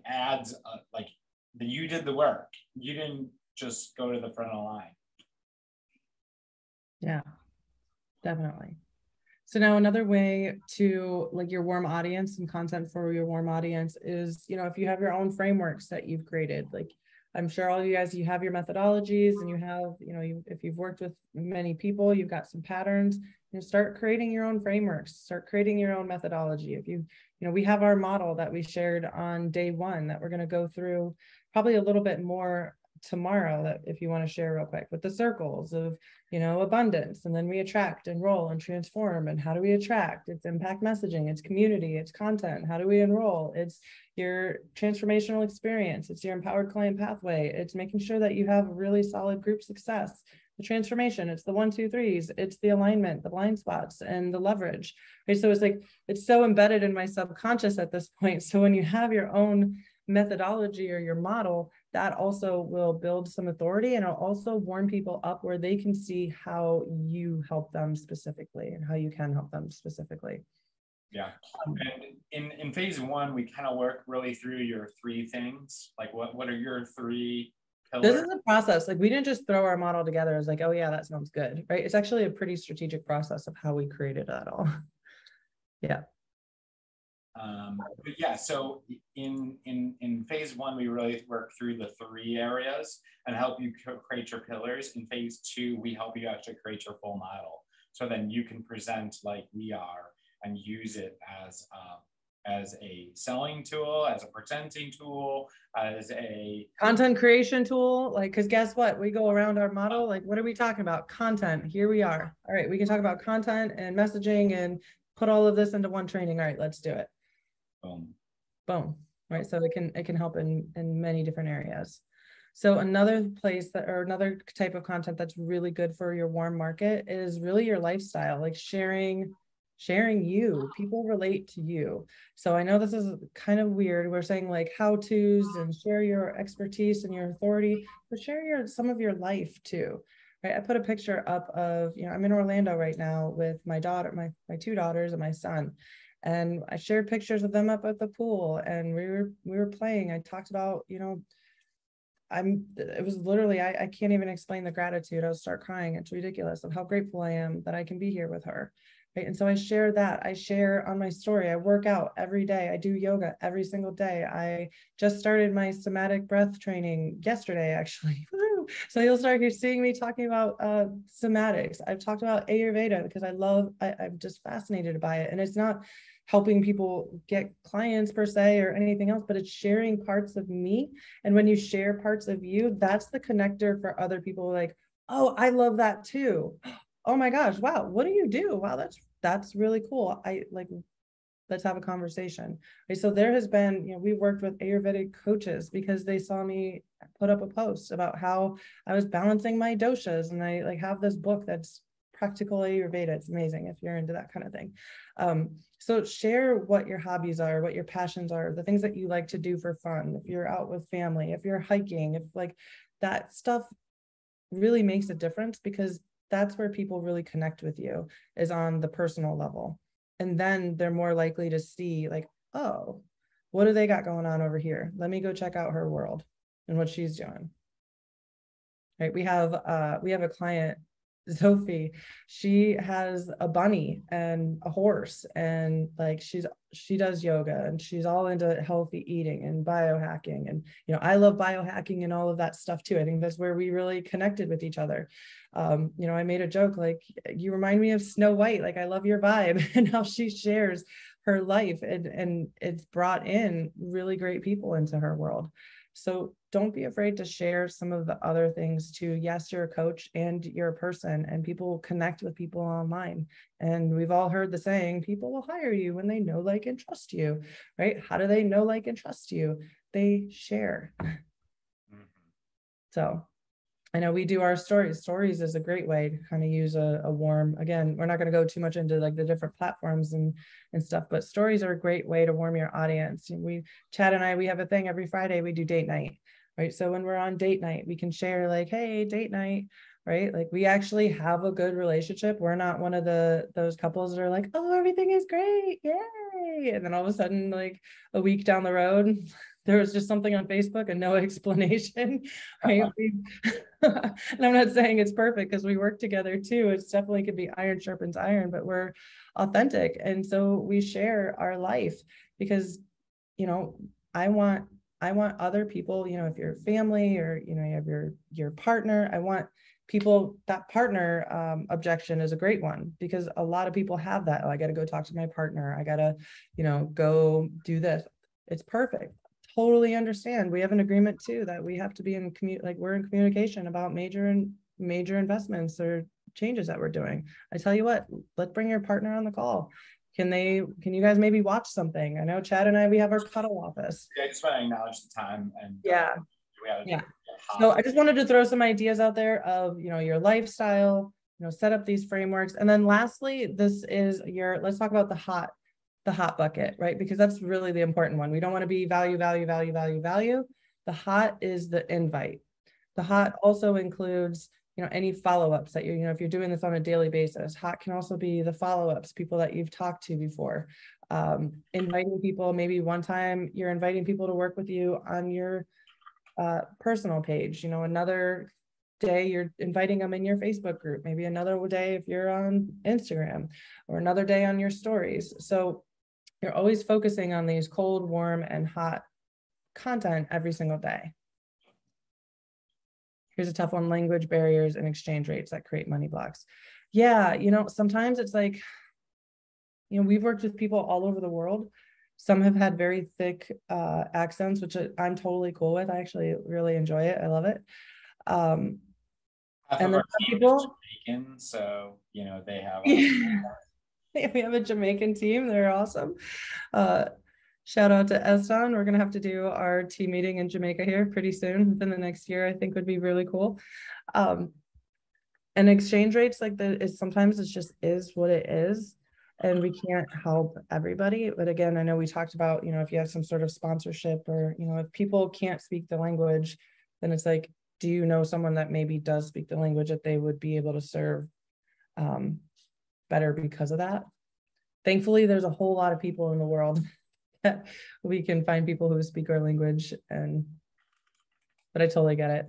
adds, like, that you did the work. You didn't just go to the front of the line. Yeah, definitely. So now another way to, like, your warm audience and content for your warm audience is, you know, if you have your own frameworks that you've created, like, I'm sure all you guys, you have your methodologies and you have, you know, if you've worked with many people, you've got some patterns, and start creating your own frameworks, start creating your own methodology. If you know, we have our model that we shared on day 1 that we're going to go through probably a little bit more tomorrow, that if you want to share real quick, with the circles of, you know, abundance, and then we attract and roll and transform. And how do we attract? It's impact messaging, it's community, it's content. How do we enroll? It's your transformational experience, it's your empowered client pathway, it's making sure that you have really solid group success. The transformation, it's the 1, 2, 3s, it's the alignment, the blind spots, and the leverage, right? So it's like, it's so embedded in my subconscious at this point. So when you have your own methodology or your model, that also will build some authority, and it'll also warm people up where they can see how you help them specifically and how you can help them specifically. Yeah. And in phase 1, we kind of work really through your 3 things. Like, what are your 3 pillars? This is a process. Like, we didn't just throw our model together as like, oh yeah, that sounds good, right? It's actually a pretty strategic process of how we created that all. Yeah. But yeah, so in phase 1, we really work through the 3 areas and help you create your pillars. In phase 2, we help you actually create your full model, so then you can present like we are and use it as a selling tool, as a presenting tool, as a content creation tool. Like, because guess what? We go around our model, like, what are we talking about? Content. Here we are. All right, we can talk about content and messaging and put all of this into one training. All right, let's do it. Boom. Boom. Right. So it can help in many different areas. So another place that, or another type of content that's really good for your warm market is really your lifestyle, like sharing you. People relate to you. So I know this is kind of weird. We're saying like how-tos and share your expertise and your authority, but share some of your life too. Right. I put a picture up of, I'm in Orlando right now with my daughter, my two daughters and my son. And I shared pictures of them up at the pool, and we were playing. I talked about, it was literally, I can't even explain the gratitude. I'll start crying. It's ridiculous of how grateful I am that I can be here with her. Right. And so I share that. I share on my story. I work out every day. I do yoga every single day. I just started my somatic breath training yesterday, actually. So you'll start seeing me talking about somatics. I've talked about Ayurveda because I'm just fascinated by it. And it's not helping people get clients per se or anything else, but it's sharing parts of me. And when you share parts of you, that's the connector for other people. Like, oh, I love that too. Oh my gosh, wow, what do you do? Wow, that's really cool. Let's have a conversation. Right, so there has been, we worked with Ayurvedic coaches because they saw me put up a post about how I was balancing my doshas, and I have this book that's practical Ayurveda. It's amazing if you're into that kind of thing. So share what your hobbies are, what your passions are, the things that you like to do for fun. If you're out with family, if you're hiking, if that stuff really makes a difference, because that's where people really connect with you, is on the personal level. And then they're more likely to see oh, what do they got going on over here? Let me go check out her world and what she's doing. Right. We have a client, Sophie. She has a bunny and a horse, and she does yoga, and she's all into healthy eating and biohacking. And I love biohacking and all of that stuff too. I think that's where we really connected with each other. I made a joke you remind me of Snow White. I love your vibe, and how she shares her life, and it's brought in really great people into her world. So don't be afraid to share some of the other things too. Yes, you're a coach and you're a person, and people connect with people online. And we've all heard the saying, people will hire you when they know, like, and trust you, right? How do they know, like, and trust you? They share. So I know we do our stories. Stories is a great way to kind of use a warm, again, we're not going to go too much into the different platforms and stuff, but stories are a great way to warm your audience. Chad and I, we have a thing every Friday, we do date night, right? So when we're on date night, we can share hey, date night, right? We actually have a good relationship. We're not one of those couples that are oh, everything is great, yay. And then all of a sudden, a week down the road, there was just something on Facebook and no explanation, right? And I'm not saying it's perfect, because we work together too. It's definitely could be iron sharpens iron, but we're authentic. And so we share our life because, I want other people, if you're family or, you have your partner, I want people, that partner objection is a great one, because a lot of people have that. Oh, I got to go talk to my partner. I got to, go do this. It's perfect. Totally understand. We have an agreement too that we have to be in we're in communication about major investments or changes that we're doing. I tell you what, let's bring your partner on the call. Can you guys maybe watch something? I know Chad and I, we have our cuddle office. Yeah, I just want to acknowledge the time and yeah. So I just wanted to throw some ideas out there of your lifestyle, set up these frameworks. And then lastly, this is let's talk about the hot bucket, right? Because that's really the important one. We don't want to be value. The hot is the invite. The hot also includes, any follow-ups that if you're doing this on a daily basis. Hot can also be the follow-ups, people that you've talked to before. Inviting people, maybe one time you're inviting people to work with you on your personal page. Another day you're inviting them in your Facebook group, maybe another day if you're on Instagram, or another day on your stories. So you're always focusing on these cold, warm, and hot content every single day. Here's a tough one: language barriers and exchange rates that create money blocks. Yeah, sometimes it's we've worked with people all over the world. Some have had very thick accents, which I'm totally cool with. I actually really enjoy it. I love it. And then people, Jamaican, so they have. We have a Jamaican team. They're awesome. Shout out to Eston. We're gonna have to do our team meeting in Jamaica here pretty soon, within the next year. I think would be really cool. And exchange rates like that is sometimes it's just is what it is, and we can't help everybody. But again, I know we talked about, you know, if you have some sort of sponsorship, or, you know, if people can't speak the language, then it's like, do you know someone that maybe does speak the language that they would be able to serve better because of that? Thankfully, there's a whole lot of people in the world that we can find people who speak our language, but I totally get it.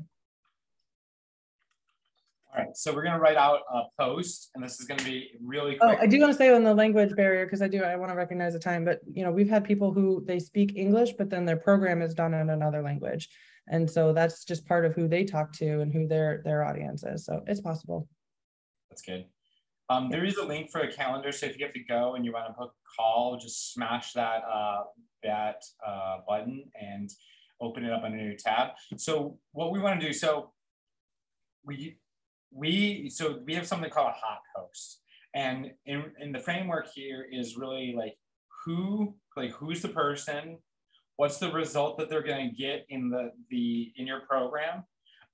All right, so we're gonna write out a post, and this is gonna be really quick. Oh, I do want to say on the language barrier, because I want to recognize the time, but you know, we've had people who they speak English, but then their program is done in another language. And so that's just part of who they talk to and who their audience is. So it's possible. That's good. There is a link for a calendar, so if you have to go and you want to book a call, just smash that button and open it up on a new tab. So what we want to do, so we have something called a hot post, and in the framework here is really like who's the person, what's the result that they're going to get in your program,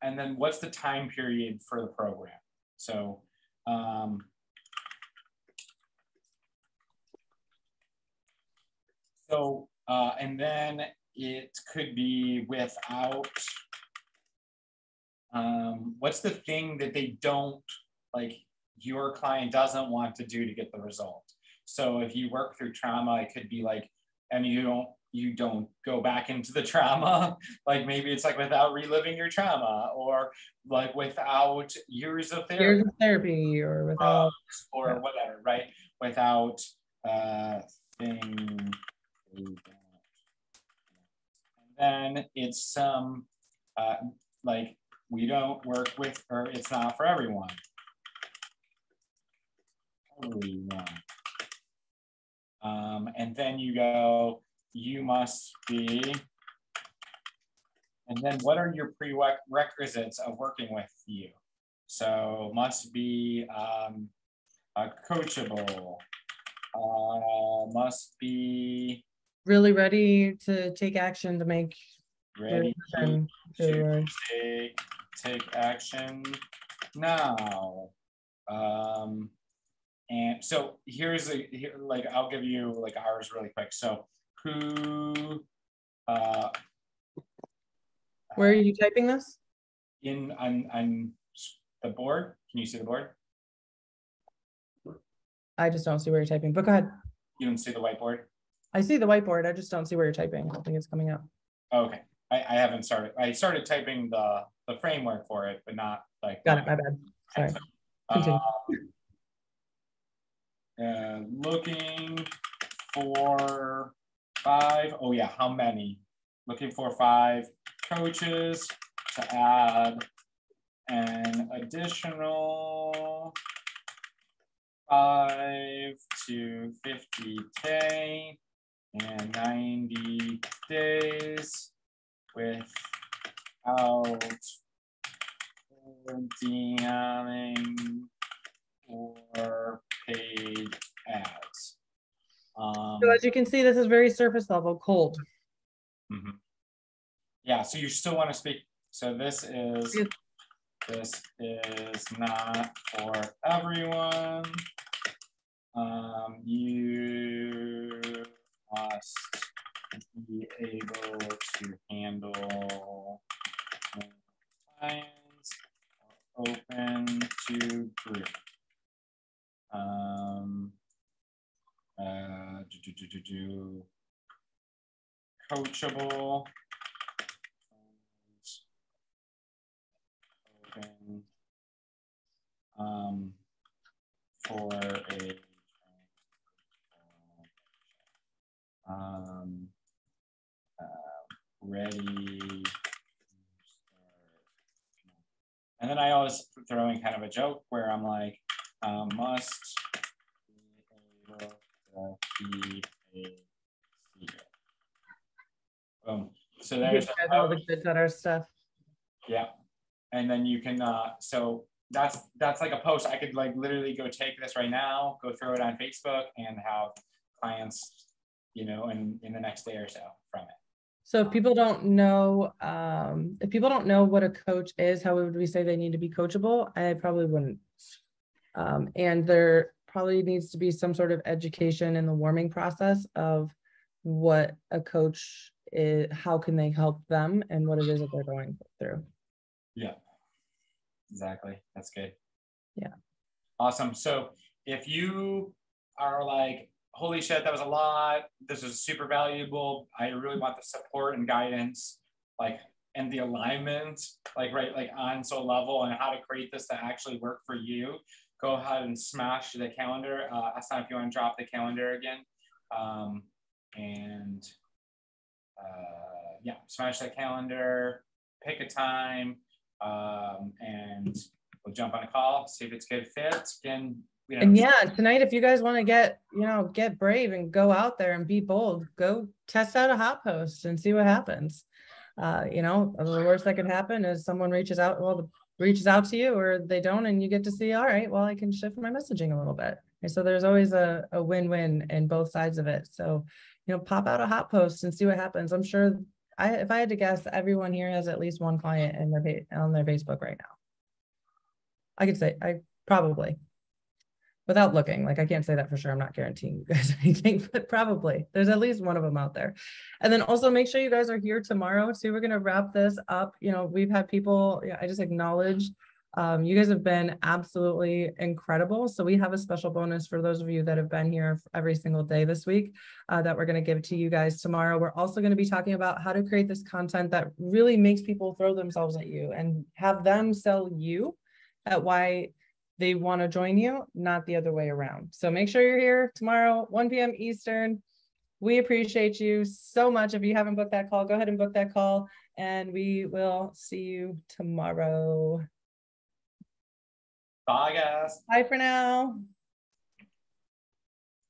and then what's the time period for the program. So and then it could be without, what's the thing that they don't, like your client doesn't want to do to get the result. So if you work through trauma, it could be like, and you don't go back into the trauma, like maybe it's like without reliving your trauma, or like without years of therapy, or without or whatever, right? Without thing. And then it's some like we don't work with, or it's not for everyone. And then you go, you must be, and then what are your prerequisites of working with you? So must be coachable, must be really ready to take action to make ready to take action now. And so like I'll give you like ours really quick. So who where are you typing this? On the board. Can you see the board? I just don't see where you're typing, but go ahead. You don't see the whiteboard? I see the whiteboard. I just don't see where you're typing. I don't think it's coming up. Okay. I haven't started. I started typing the framework for it, but not like. Got it. My bad. Sorry. Continue. Looking for 5. Oh yeah, how many? Looking for 5 coaches to add an additional 5 to 50K in 90 days without DMing or paid ads. So as you can see, this is very surface level, cold. Mm-hmm. Yeah, so you still want to speak. So this is not for everyone. You must be able to handle clients open to group. Coachable. Open for a ready. And then I always throw in kind of a joke where I'm like, must be able to keep a secret. Boom. So there's all the good better stuff. Yeah. And then you can, so that's like a post. I could like literally go take this right now, go throw it on Facebook and have clients, you know, in the next day or so from it. So if people don't know, what a coach is, how would we say they need to be coachable? I probably wouldn't. And there probably needs to be some sort of education in the warming process of what a coach is, how can they help them, and what it is that they're going through. Yeah, exactly. That's good. Yeah. Awesome. So if you are like, holy shit, that was a lot, this is super valuable, I really want the support and guidance, like, and the alignment, like, right, like on soul level, and how to create this to actually work for you, go ahead and smash the calendar. Asana, if you want to drop the calendar again. Yeah, smash that calendar, pick a time, and we'll jump on a call, see if it's good fit. Again, you know, and yeah, tonight, if you guys want to get brave and go out there and be bold, go test out a hot post and see what happens. The worst that could happen is someone reaches out to you, or they don't, and you get to see, all right, well, I can shift my messaging a little bit. And so there's always a win-win in both sides of it. So, pop out a hot post and see what happens. I'm sure if I had to guess, everyone here has at least one client on their Facebook right now. I could say I probably, without looking, like I can't say that for sure. I'm not guaranteeing you guys anything, but probably there's at least one of them out there. And then also make sure you guys are here tomorrow too. We're going to wrap this up. We've had people, I just acknowledge, you guys have been absolutely incredible. So we have a special bonus for those of you that have been here every single day this week that we're going to give to you guys tomorrow. We're also going to be talking about how to create this content that really makes people throw themselves at you and have them sell you at why they want to join you, not the other way around. So make sure you're here tomorrow, 1 p.m. Eastern. We appreciate you so much. If you haven't booked that call, go ahead and book that call, and we will see you tomorrow. Bye, guys. Bye for now.